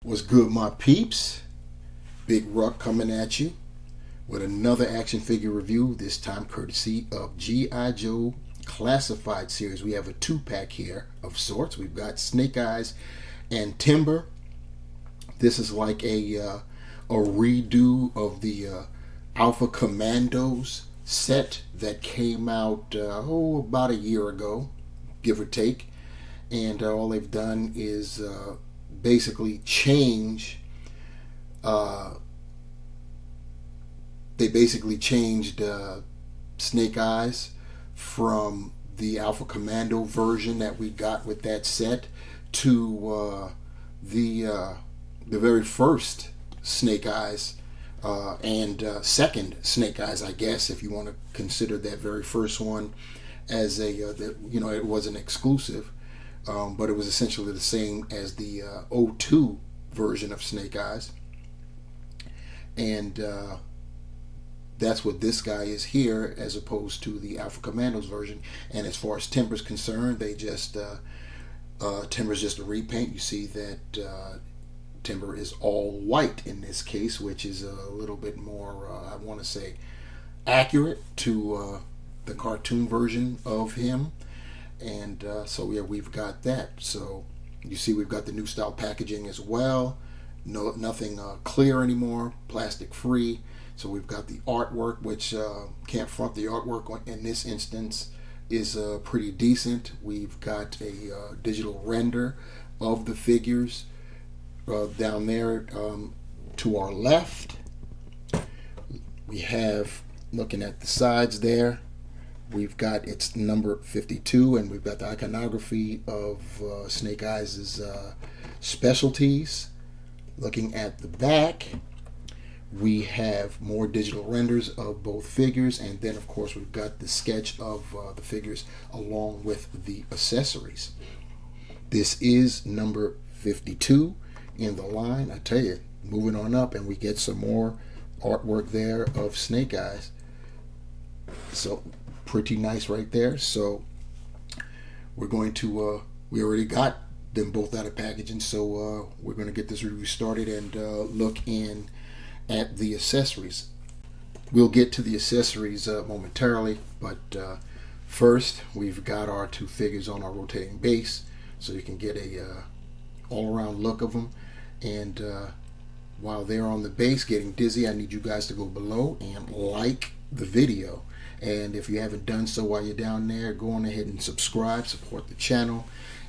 What's good, my peeps? Big Ruck coming at you with another action figure review, this time courtesy of G.I. Joe Classified series. We have a two-pack here of sorts. We've got Snake Eyes and Timber. This is like a redo of the Alpha Commandos set that came out about a year ago, give or take. And all they've done is basically change. They basically changed Snake Eyes from the Alpha Commando version that we got with that set to the very first Snake Eyes and second Snake Eyes, I guess, if you want to consider that very first one as a it wasn't exclusive. But it was essentially the same as the '02 version of Snake Eyes. And that's what this guy is here, as opposed to the Alpha Commandos version. And as far as Timber's concerned, they just Timber's just a repaint. You see that Timber is all white in this case, which is a little bit more, I want to say, accurate to the cartoon version of him. And so yeah, we've got that. So you see we've got the new style packaging as well. Nothing clear anymore, plastic free. So we've got the artwork, which can't front, the artwork in this instance is pretty decent. We've got a digital render of the figures down there to our left. We have, looking at the sides there, we've got its number 52, and we've got the iconography of Snake Eyes' specialties. Looking at the back, we have more digital renders of both figures, and then of course we've got the sketch of the figures along with the accessories. This is number 52 in the line. I tell you, moving on up, and we get some more artwork there of Snake Eyes. So pretty nice right there. So we're going to we already got them both out of packaging, so we're going to get this review started and look in at the accessories. We'll get to the accessories momentarily, but first we've got our two figures on our rotating base, so you can get a all-around look of them. And while they're on the base getting dizzy, I need you guys to go below and like the video. And if you haven't done so while you're down there, go on ahead and subscribe, support the channel.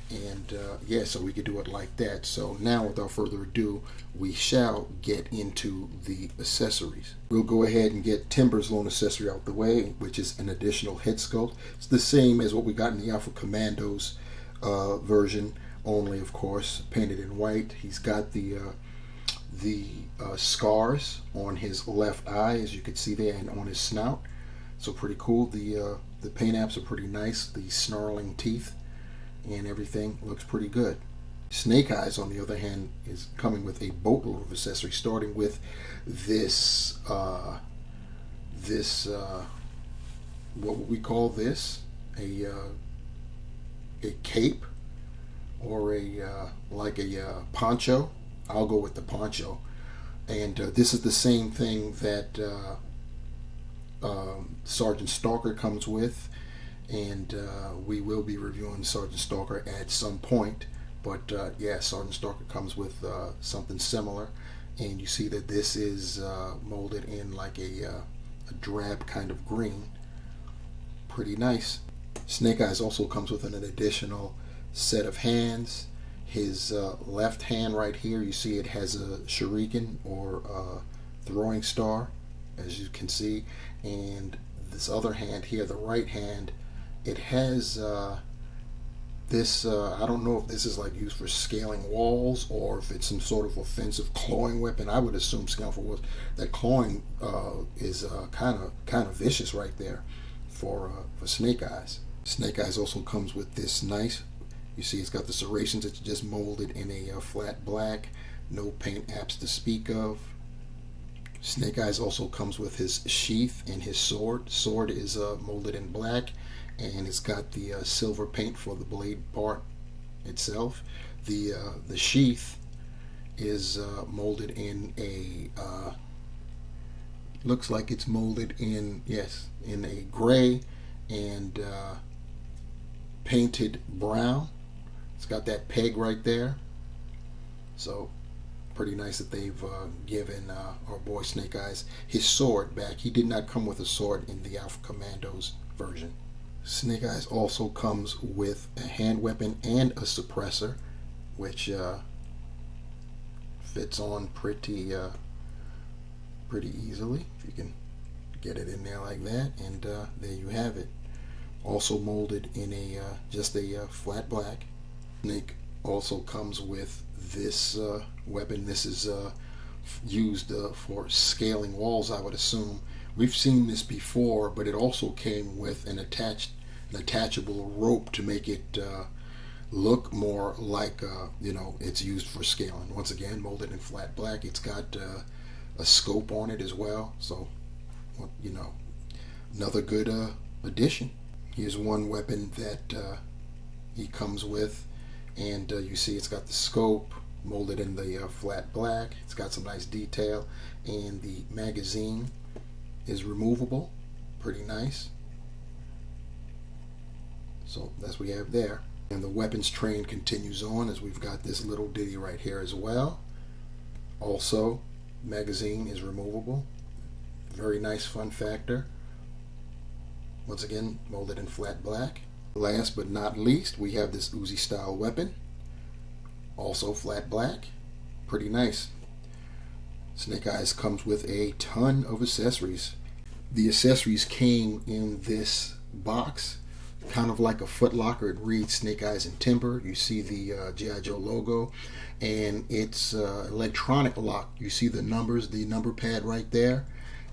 And yeah, so we could do it like that. So now, without further ado, we shall get into the accessories. We'll go ahead and get Timber's lone accessory out the way, which is an additional head sculpt. It's the same as what we got in the Alpha Commandos version, only of course painted in white. He's got the scars on his left eye, as you can see there, and on his snout. So pretty cool. The paint apps are pretty nice. The snarling teeth and everything looks pretty good. Snake Eyes, on the other hand, is coming with a boatload of accessories, starting with this what would we call this? A cape, or a like a poncho. I'll go with the poncho. And this is the same thing that Sergeant Stalker comes with, and we will be reviewing Sergeant Stalker at some point. But yeah, Sergeant Stalker comes with something similar, and you see that this is molded in like a drab kind of green. Pretty nice. Snake Eyes also comes with an additional set of hands. His left hand right here, you see it has a shuriken, or throwing star, as you can see. And this other hand here, the right hand, it has this, I don't know if this is like used for scaling walls, or if it's some sort of offensive clawing weapon. I would assume scaling for walls. That clawing is kind of vicious right there for Snake Eyes. Snake Eyes also comes with this nice, you see it's got the serrations that just molded in a flat black, no paint apps to speak of. Snake Eyes also comes with his sheath and his sword. Sword is molded in black, and it's got the silver paint for the blade part itself. The sheath is molded in a looks like it's molded in, yes, in a gray and painted brown. It's got that peg right there. So pretty nice that they've given our boy Snake Eyes his sword back. He did not come with a sword in the Alpha Commandos version. Snake Eyes also comes with a hand weapon and a suppressor, which fits on pretty easily. If you can get it in there like that, and there you have it. Also molded in a just a flat black. Snake also comes with this weapon. This is used for scaling walls, I would assume. We've seen this before, but it also came with an attachable rope to make it look more like it's used for scaling. Once again, molded in flat black. It's got a scope on it as well, so another good addition. Here's one weapon that he comes with, and you see it's got the scope molded in the flat black. It's got some nice detail, and the magazine is removable. Pretty nice. So that's what we have there. And the weapons train continues on, as we've got this little ditty right here as well. Also, magazine is removable. Very nice fun factor. Once again, molded in flat black. Last but not least, we have this Uzi style weapon. Also flat black. Pretty nice. Snake Eyes comes with a ton of accessories. The accessories came in this box, kind of like a Foot Locker. It reads Snake Eyes and Timber. You see the G.I. Joe logo, and it's electronic lock. You see the numbers, the number pad right there,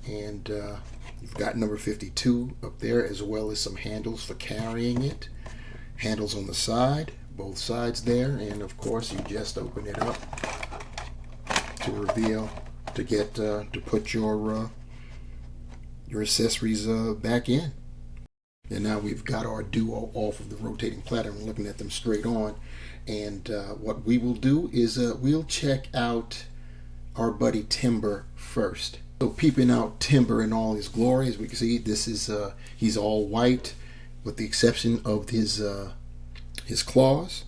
and you've got number 52 up there, as well as some handles for carrying it. Handles on the side, both sides there, and of course you just open it up to reveal, to get to put your accessories back in. And now we've got our duo off of the rotating platter and looking at them straight on. And what we will do is we'll check out our buddy Timber first. So peeping out Timber in all his glory, as we can see, this is he's all white, with the exception of his claws.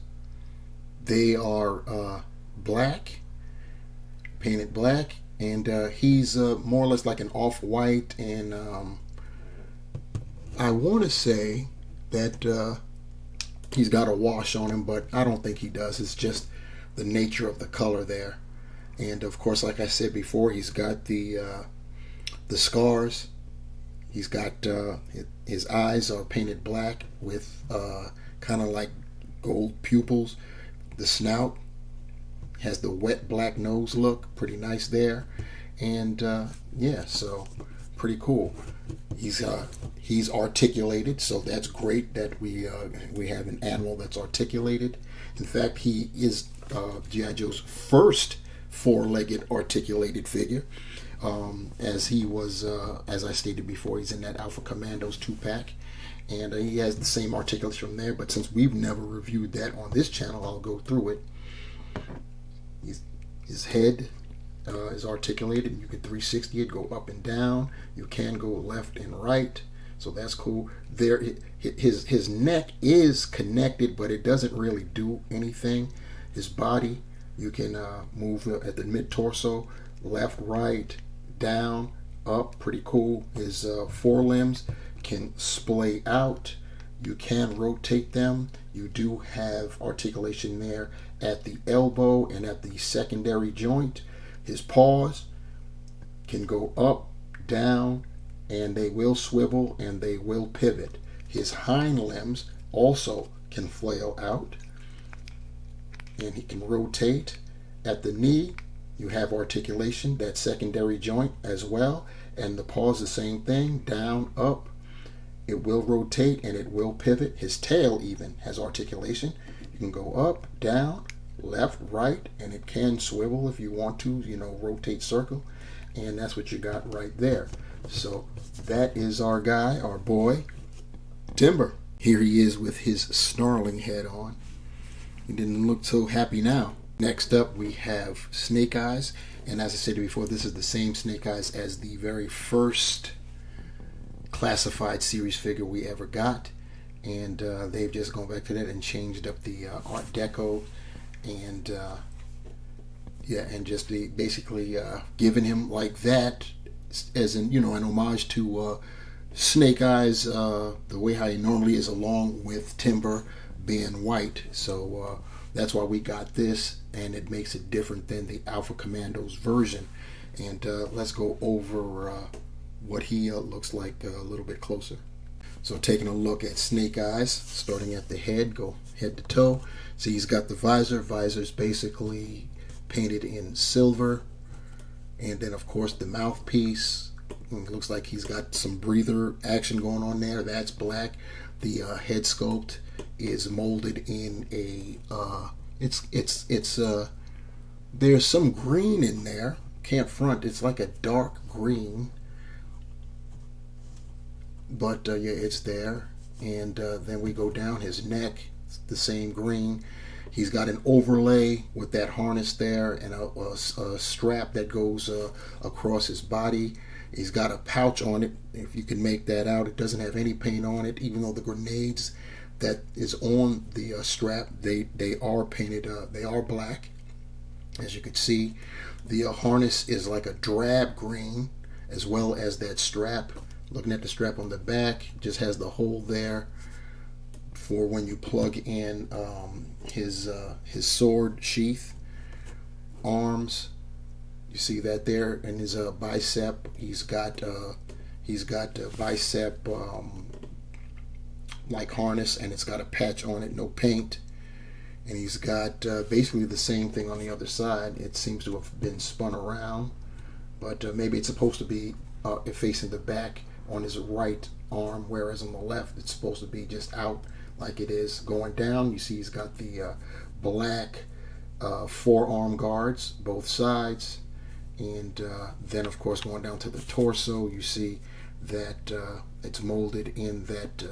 They are black, painted black, and he's more or less like an off-white, and I want to say that he's got a wash on him, but I don't think he does. It's just the nature of the color there. And of course, like I said before, he's got the scars. He's got his eyes are painted black with kind of like gold pupils. The snout has the wet black nose look, pretty nice there. And yeah, so pretty cool. He's articulated, so that's great that we have an animal that's articulated. In fact, he is G.I. Joe's first four-legged articulated figure. As he was, as I stated before, he's in that Alpha Commandos 2-pack, and he has the same articulation from there. But since we've never reviewed that on this channel, I'll go through it. His head is articulated. You can 360 it, go up and down. You can go left and right, so that's cool. There, his neck is connected, but it doesn't really do anything. His body, you can move at the mid torso, left, right, down, up. Pretty cool. His forelimbs can splay out. You can rotate them. You do have articulation there at the elbow and at the secondary joint. His paws can go up, down, and they will swivel and they will pivot. His hind limbs also can flail out, and he can rotate. At the knee, you have articulation, that secondary joint as well, and the paws the same thing, down, up. It will rotate and it will pivot. His tail even has articulation. You can go up, down, left, right, and it can swivel if you want to, rotate circle. And that's what you got right there. So that is our guy, our boy, Timber. Here he is with his snarling head on. He didn't look so happy now. Next up, we have Snake Eyes. And as I said before, this is the same Snake Eyes as the very first classified series figure we ever got. And they've just gone back to that and changed up the Art Deco and and just basically giving him like that as an an homage to Snake Eyes, the way how he normally is, along with Timber being white. So that's why we got this, and it makes it different than the Alpha Commandos version. And let's go over what he looks like a little bit closer. So taking a look at Snake Eyes, starting at the head, go head to toe. See, he's got the visor. Visor's basically painted in silver. And then, of course, the mouthpiece. It looks like he's got some breather action going on there. That's black. The head sculpt is molded in a there's some green in there. Can't front. It's like a dark green, but yeah, it's there. And then we go down his neck. It's the same green. He's got an overlay with that harness there and a strap that goes across his body. He's got a pouch on it, if you can make that out. It doesn't have any paint on it, even though the grenades that is on the strap, they are painted, they are black. As you can see, the harness is like a drab green, as well as that strap. Looking at the strap on the back, just has the hole there for when you plug in his sword sheath. Arms, you see that there, and his bicep. He's got a bicep like harness, and it's got a patch on it, no paint. And he's got basically the same thing on the other side. It seems to have been spun around, but maybe it's supposed to be facing the back on his right arm, whereas on the left it's supposed to be just out like it is. Going down, you see he's got the black forearm guards, both sides. And then, of course, going down to the torso, you see that it's molded in that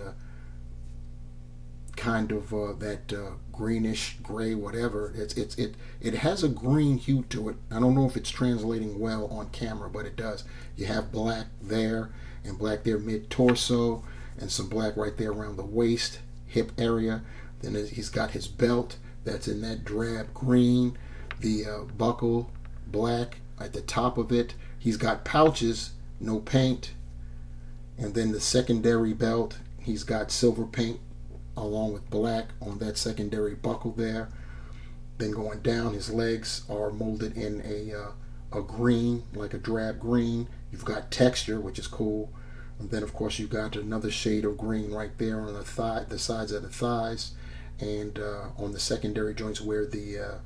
kind of that greenish gray, whatever. It has a green hue to it. I don't know if it's translating well on camera, but it does. You have black there and black there mid torso, and some black right there around the waist, hip area. Then he's got his belt that's in that drab green. The buckle, black at the top of it. He's got pouches, no paint. And then the secondary belt, he's got silver paint along with black on that secondary buckle there. Then going down, his legs are molded in a green, like a drab green. You've got texture, which is cool. And then, of course, you've got another shade of green right there on the thigh, the sides of the thighs, and on the secondary joints where the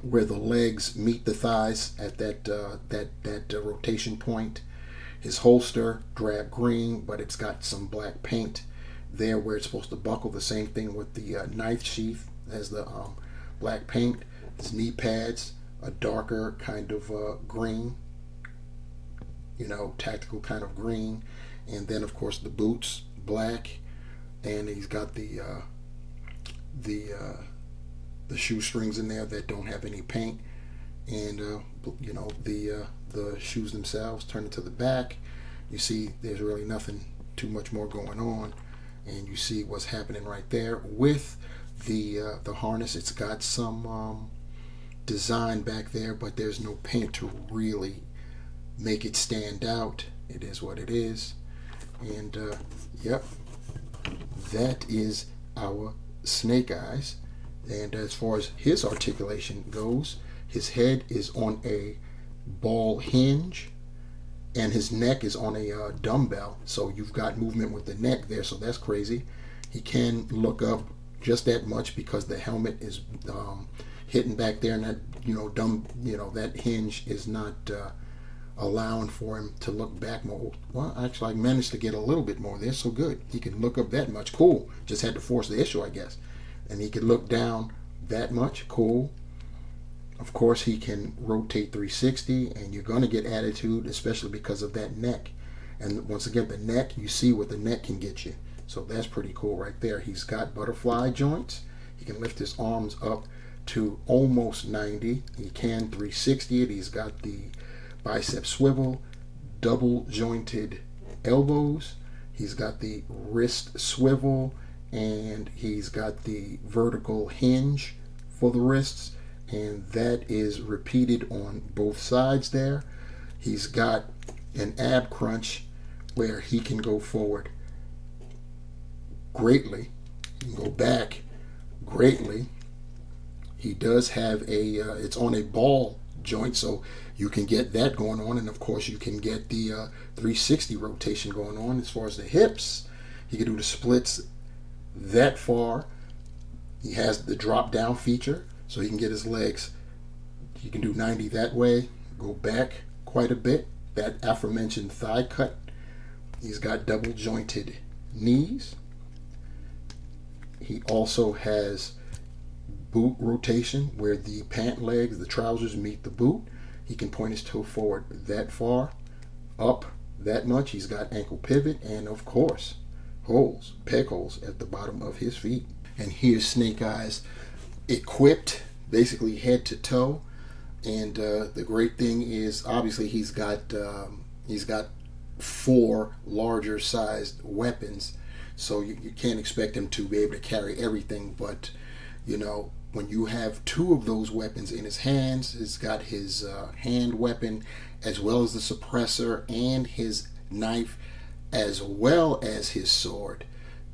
legs meet the thighs at that rotation point. His holster, drab green, but it's got some black paint there where it's supposed to buckle. The same thing with the knife sheath as the black paint. His knee pads, a darker kind of green, tactical kind of green. And then, of course, the boots, black, and he's got the shoestrings in there that don't have any paint. And the shoes themselves, turn it to the back, you see there's really nothing too much more going on, and you see what's happening right there with the harness. It's got some design back there, but there's no paint to really make it stand out. It is what it is. And yep, that is our Snake Eyes. And as far as his articulation goes, his head is on a ball hinge, and his neck is on a dumbbell. So you've got movement with the neck there, so that's crazy. He can look up just that much because the helmet is hitting back there, and that that hinge is not allowing for him to look back more. Well, actually, I managed to get a little bit more there, so good. He can look up that much. Cool. Just had to force the issue, I guess. And he can look down that much. Cool. Of course, he can rotate 360, and you're going to get attitude, especially because of that neck. And once again, the neck, you see what the neck can get you. So that's pretty cool right there. He's got butterfly joints. He can lift his arms up to almost 90. He can 360 it. He's got the bicep swivel, double jointed elbows. He's got the wrist swivel, and he's got the vertical hinge for the wrists, and that is repeated on both sides there. He's got an ab crunch where he can go forward greatly, he can go back greatly. He does have a it's on a ball joint, so you can get that going on, and of course you can get the 360 rotation going on. As far as the hips, he can do the splits that far. He has the drop down feature, so he can get his legs, he can do 90 that way, go back quite a bit. That aforementioned thigh cut. He's got double jointed knees. He also has boot rotation where the pant legs, the trousers meet the boot. He can point his toe forward that far, up that much. He's got ankle pivot, and of course holes, peg holes at the bottom of his feet. And here's Snake Eyes equipped basically head to toe. And the great thing is, obviously, he's got 4 larger sized weapons, so you can't expect him to be able to carry everything. But you know, when you have 2 of those weapons in his hands, he's got his hand weapon as well as the suppressor and his knife as well as his sword.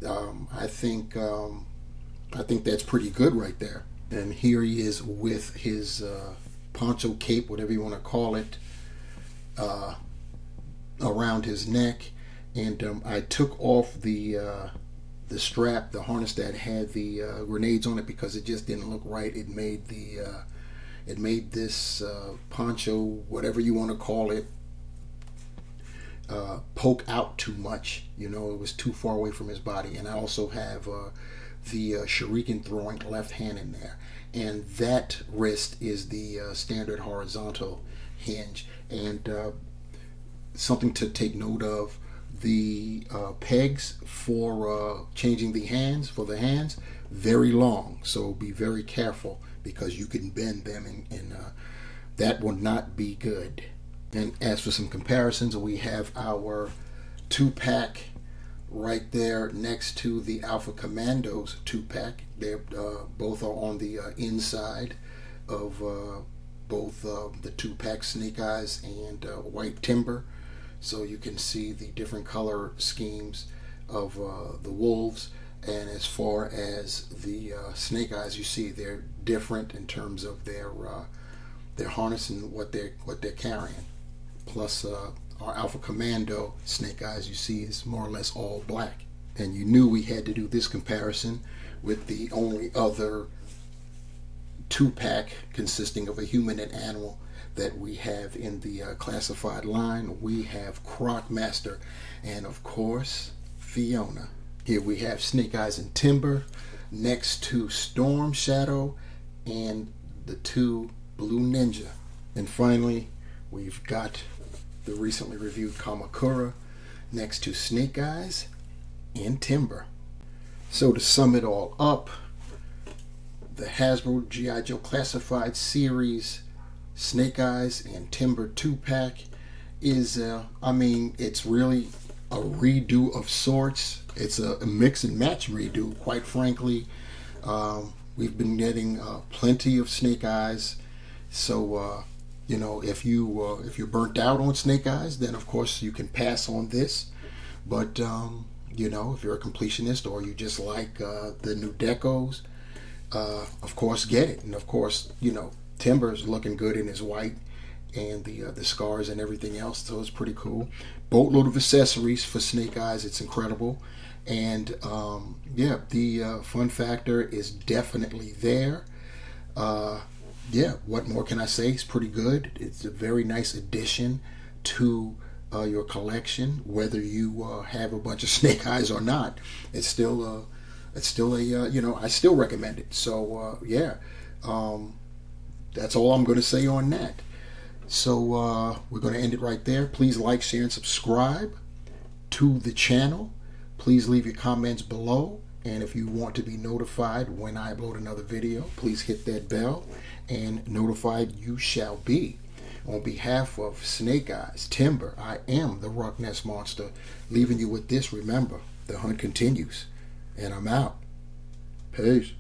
I think that's pretty good right there. And here he is with his poncho cape, whatever you want to call it, around his neck. And I took off the strap, the harness that had the grenades on it, because it just didn't look right. It made this poncho, whatever you want to call it, poke out too much. You know, it was too far away from his body. And I also have the shuriken throwing left hand in there, and that wrist is the standard horizontal hinge. And something to take note of: the pegs for changing the hands, very long, so be very careful, because you can bend them, and that will not be good. And as for some comparisons, we have our 2-pack right there next to the Alpha Commandos 2-pack. They're both are on the inside of both the 2-pack Snake Eyes and White Timber, so you can see the different color schemes of the wolves. And as far as the Snake Eyes, you see they're different in terms of their harness and what they're carrying. Plus our Alpha Commando Snake Eyes, you see, is more or less all black. And you knew we had to do this comparison with the only other 2-pack consisting of a human and animal that we have in the classified line. We have Crocmaster and, of course, Fiona. Here we have Snake Eyes and Timber next to Storm Shadow and the 2 Blue Ninja. And finally, we've got the recently reviewed Kamakura next to Snake Eyes and Timber. So to sum it all up, the Hasbro G.I. Joe Classified Series Snake Eyes and Timber 2-pack is, it's really a redo of sorts. It's a mix and match redo, quite frankly. We've been getting plenty of Snake Eyes, so if you're burnt out on Snake Eyes, then of course you can pass on this. But if you're a completionist or you just like the new decos, of course get it. And of course, Timber's looking good in his white, and the scars and everything else, so it's pretty cool. Boatload of accessories for Snake Eyes. It's incredible. And the fun factor is definitely there. What more can I say? It's pretty good. It's a very nice addition to your collection, whether you have a bunch of Snake Eyes or not. It's still a I still recommend it. So that's all I'm going to say on that. So we're going to end it right there. Please like, share, and subscribe to the channel. Please leave your comments below. And if you want to be notified when I upload another video, please hit that bell, and notified you shall be. On behalf of Snake Eyes, Timber, I am the Rock Nest Monster, leaving you with this. Remember, the hunt continues, and I'm out. Peace.